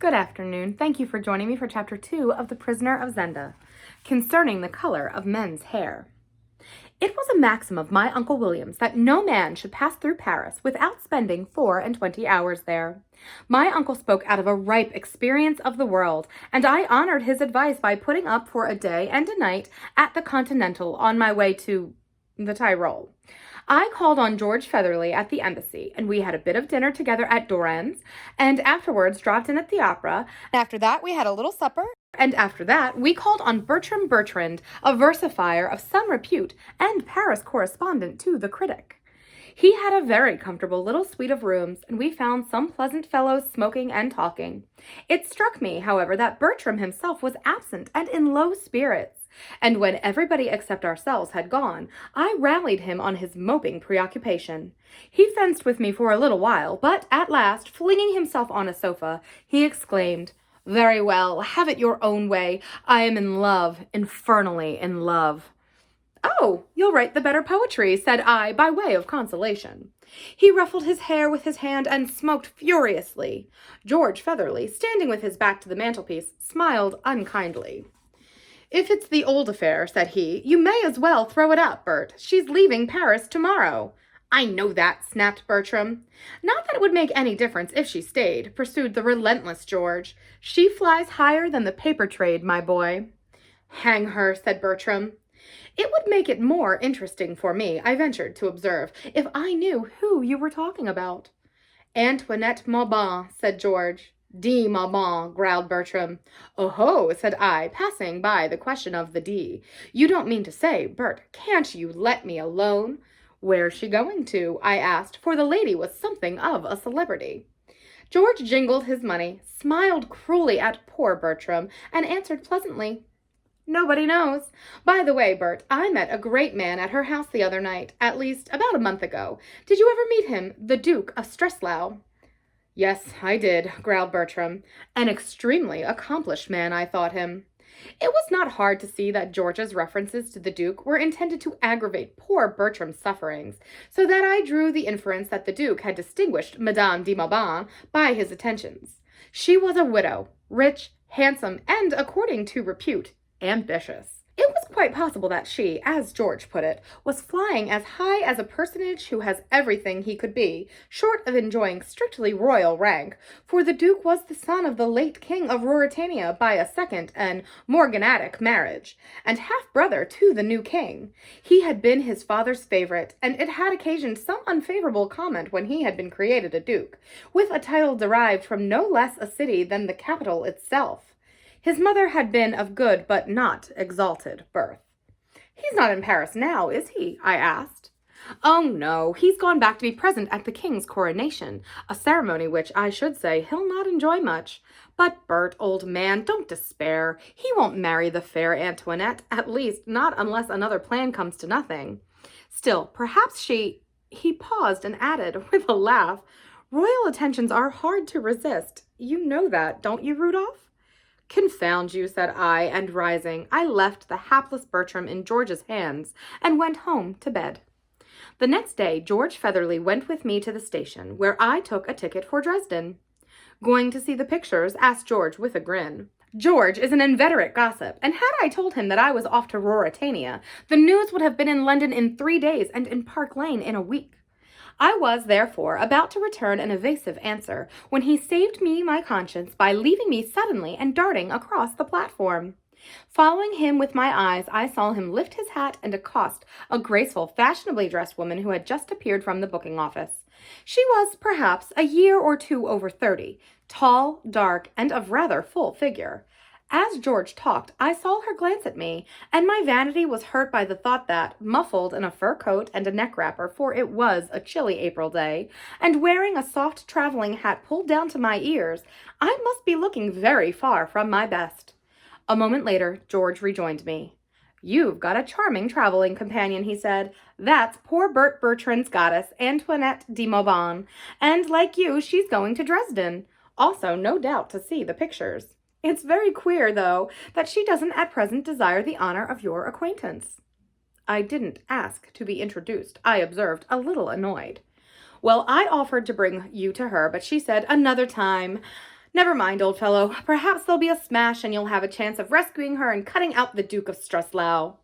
Good afternoon. Thank you for joining me for Chapter 2 of The Prisoner of Zenda, concerning the color of men's hair. It was a maxim of my Uncle William's that no man should pass through Paris without spending 24 hours there. My uncle spoke out of a ripe experience of the world, and I honored his advice by putting up for a day and a night at the Continental on my way to the Tyrol. I called on George Featherly at the embassy, and we had a bit of dinner together at Doran's, and afterwards dropped in at the opera. After that, we had a little supper, and after that, we called on Bertram Bertrand, a versifier of some repute and Paris correspondent to The Critic. He had a very comfortable little suite of rooms, and we found some pleasant fellows smoking and talking. It struck me, however, that Bertram himself was absent and in low spirits, and when everybody except ourselves had gone, I rallied him on his moping preoccupation. He fenced with me for a little while, but at last, flinging himself on a sofa, he exclaimed, "Very well, have it your own way. I am in love, infernally in love." "Oh, you'll write the better poetry," said I, by way of consolation. He ruffled his hair with his hand and smoked furiously. George Featherly, standing with his back to the mantelpiece, smiled unkindly. "If it's the old affair," said he, "you may as well throw it up, Bert. She's leaving Paris tomorrow." "I know that," snapped Bertram. "Not that it would make any difference if she stayed," pursued the relentless George. "She flies higher than the paper trade, my boy." "Hang her," said Bertram. "It would make it more interesting for me," I ventured to observe, "if I knew who you were talking about." "Antoinette Mauban," said George. "D. Mauban," growled Bertram. "Oh-ho," said I, passing by the question of the D. "You don't mean to say, Bert, can't you let me alone?" "Where's she going to?" I asked, for the lady was something of a celebrity. George jingled his money, smiled cruelly at poor Bertram, and answered pleasantly, "Nobody knows. By the way, Bert, I met a great man at her house the other night, at least about a month ago. Did you ever meet him, the Duke of Streslau?" "Yes, I did," growled Bertram. "An extremely accomplished man, I thought him." It was not hard to see that George's references to the Duke were intended to aggravate poor Bertram's sufferings, so that I drew the inference that the Duke had distinguished Madame de Mauban by his attentions. She was a widow, rich, handsome, and, according to repute, ambitious. It was quite possible that she, as George put it, was flying as high as a personage who has everything he could be, short of enjoying strictly royal rank, for the Duke was the son of the late King of Ruritania by a second and morganatic marriage, and half-brother to the new king. He had been his father's favorite, and it had occasioned some unfavorable comment when he had been created a duke, with a title derived from no less a city than the capital itself. His mother had been of good but not exalted birth. "He's not in Paris now, is he?" I asked. "Oh, no, he's gone back to be present at the king's coronation, a ceremony which, I should say, he'll not enjoy much. But, Bert, old man, don't despair. He won't marry the fair Antoinette, at least not unless another plan comes to nothing. Still, perhaps she—" He paused and added, with a laugh, "Royal attentions are hard to resist. You know that, don't you, Rudolph?" "Confound you," said I, and rising, I left the hapless Bertram in George's hands and went home to bed. The next day, George Featherly went with me to the station, where I took a ticket for Dresden. "Going to see the pictures?" asked George with a grin. George is an inveterate gossip, and had I told him that I was off to Ruritania, the news would have been in London in 3 days and in Park Lane in a week. I was, therefore, about to return an evasive answer, when he saved me my conscience by leaving me suddenly and darting across the platform. Following him with my eyes, I saw him lift his hat and accost a graceful, fashionably dressed woman who had just appeared from the booking office. She was, perhaps, a year or two over 30, tall, dark, and of rather full figure. As George talked, I saw her glance at me, and my vanity was hurt by the thought that, muffled in a fur coat and a neck wrapper, for it was a chilly April day, and wearing a soft traveling hat pulled down to my ears, I must be looking very far from my best. A moment later, George rejoined me. "You've got a charming traveling companion," he said. "That's poor Bert Bertrand's goddess, Antoinette de Mauban, and like you, she's going to Dresden. Also, no doubt, to see the pictures. It's very queer, though, that she doesn't at present desire the honor of your acquaintance." "I didn't ask to be introduced," I observed, a little annoyed. "Well, I offered to bring you to her, but she said, 'Another time.' Never mind, old fellow. Perhaps there'll be a smash and you'll have a chance of rescuing her and cutting out the Duke of Streslau.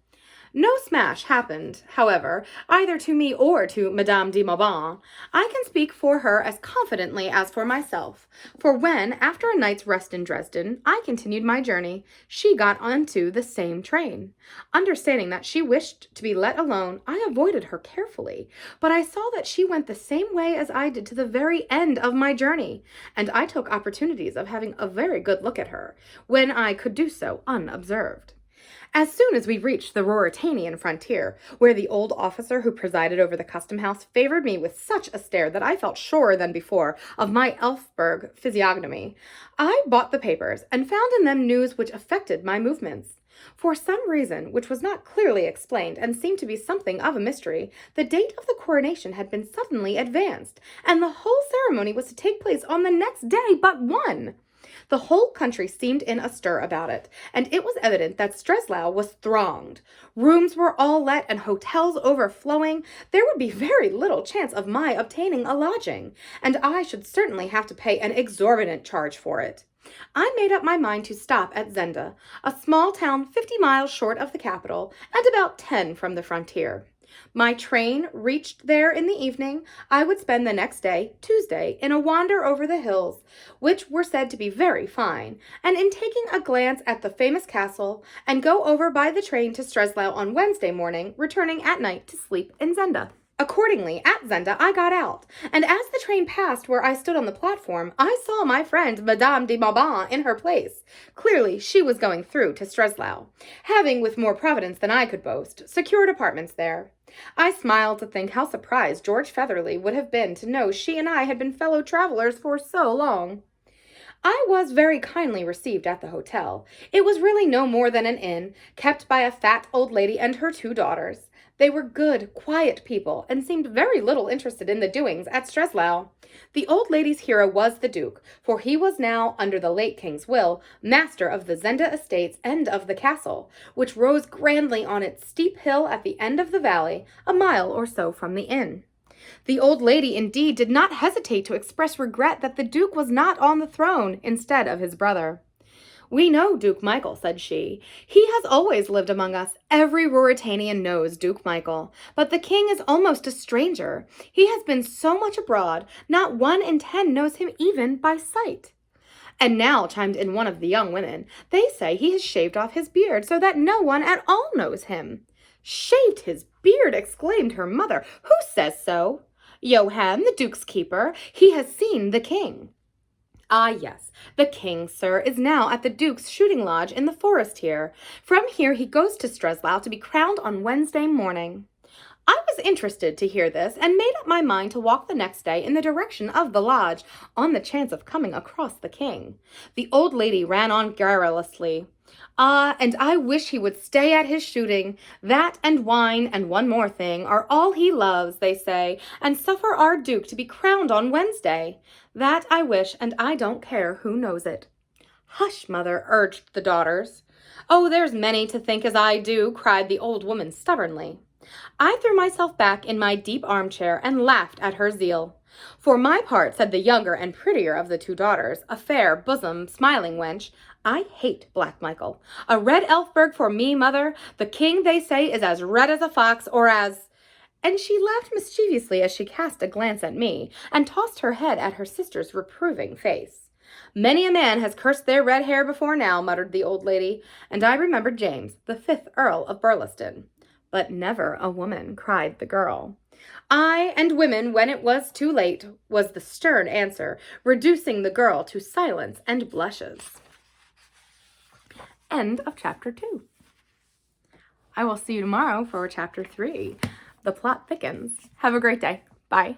No smash happened, however, either to me or to Madame de Mauban. I can speak for her as confidently as for myself, for when, after a night's rest in Dresden, I continued my journey, she got onto the same train. Understanding that she wished to be let alone, I avoided her carefully, but I saw that she went the same way as I did to the very end of my journey, and I took opportunities of having a very good look at her, when I could do so unobserved. As soon as we reached the Ruritanian frontier, where the old officer who presided over the custom house favored me with such a stare that I felt surer than before of my Elfberg physiognomy, I bought the papers and found in them news which affected my movements. For some reason, which was not clearly explained and seemed to be something of a mystery, the date of the coronation had been suddenly advanced, and the whole ceremony was to take place on the next day but one. The whole country seemed in a stir about it, and it was evident that Streslau was thronged. Rooms were all let and hotels overflowing. There would be very little chance of my obtaining a lodging, and I should certainly have to pay an exorbitant charge for it. I made up my mind to stop at Zenda, a small town 50 miles short of the capital and about 10 from the frontier. My train reached there in the evening. I would spend the next day, Tuesday, in a wander over the hills, which were said to be very fine, and in taking a glance at the famous castle, and go over by the train to Streslau on Wednesday morning, returning at night to sleep in Zenda. Accordingly, at Zenda, I got out, and as the train passed where I stood on the platform, I saw my friend Madame de Mauban in her place. Clearly, she was going through to Streslau, having, with more providence than I could boast, secured apartments there. I smiled to think how surprised George Featherly would have been to know she and I had been fellow travelers for so long. I was very kindly received at the hotel. It was really no more than an inn, kept by a fat old lady and her 2 daughters. They were good, quiet people, and seemed very little interested in the doings at Streslau. The old lady's hero was the Duke, for he was now, under the late king's will, master of the Zenda estates and of the castle, which rose grandly on its steep hill at the end of the valley, a mile or so from the inn. The old lady, indeed, did not hesitate to express regret that the Duke was not on the throne instead of his brother. "We know Duke Michael," said she. "He has always lived among us. Every Ruritanian knows Duke Michael. But the king is almost a stranger. He has been so much abroad, not 1 in 10 knows him even by sight." And now, chimed in one of the young women, "they say he has shaved off his beard so that no one at all knows him." "Shaved his beard!" exclaimed her mother. "Who says so?" "Johann, the Duke's keeper. He has seen the king." "Ah, yes, the king, sir, is now at the Duke's shooting lodge in the forest here. From here he goes to Streslau to be crowned on Wednesday morning." I was interested to hear this, and made up my mind to walk the next day in the direction of the lodge, on the chance of coming across the king. The old lady ran on garrulously. "Ah, and I wish he would stay at his shooting. That and wine, and one more thing, are all he loves, they say, and suffer our Duke to be crowned on Wednesday. That I wish, and I don't care who knows it." "Hush, mother," urged the daughters. "Oh, there's many to think as I do," cried the old woman stubbornly. I threw myself back in my deep armchair and laughed at her zeal. "For my part," said the younger and prettier of the 2 daughters, a fair, bosom, smiling wench, "I hate Black Michael. A red Elfberg for me, mother. The king, they say, is as red as a fox, or as—" And she laughed mischievously as she cast a glance at me, and tossed her head at her sister's reproving face. "Many a man has cursed their red hair before now," muttered the old lady, and I remembered James, the 5th Earl of Burleston. "But never a woman," cried the girl. "Aye, and women when it was too late," was the stern answer, reducing the girl to silence and blushes. End of chapter 2. I will see you tomorrow for chapter 3. The plot thickens. Have a great day. Bye.